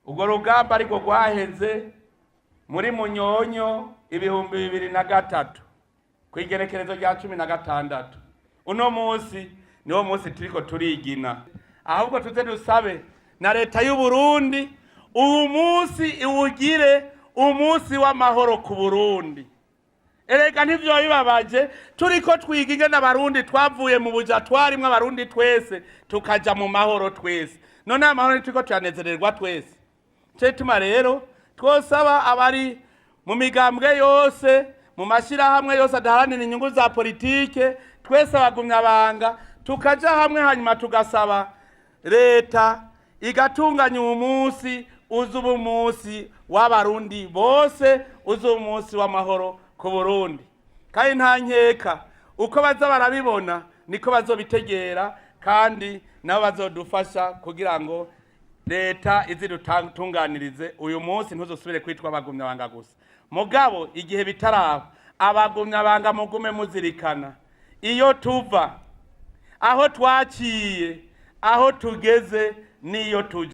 Urwo rugamba ariko rwaheze muri Munyonyo 2003 kwigerekerezo rya 16. Uno munsi niwo munsi turiko turigina, ahubwo tuze dusabe na leta y'u Burundi uyu munsi iwugire umunsi w'amahoro ku Burundi. Erega ntivyo bibabaje turiko twiga ingene abarundi twavuye mu buja twarimwe abarundi twese tukaja mu mahoro twese, none amahoro turiko tuyanezererwa twese. Cetuma rero twosaba abari mu migambwe yose mu mashirahamwe yose adaharanira inyungu za politike, twese abagumyabanga tukaja hamwe hanyuma tugasaba leta igatunganya umunsi uzuba umunsi w'abarundi bose, uzuba umunsi w'amahoro ku Burundi. Kandi nta nkeka uko baza barabibona niko bazobitegera, kandi nabo bazodufasha kugira ngo leta izidutunganirize uyu munsi ntuzosubire kwitwa abagumyabanga gusa. Mugabo igihe bitaraba abagumyabanga mugume muzirikana iyo tuva, aho twaciye, aho tugeze niyo tuje.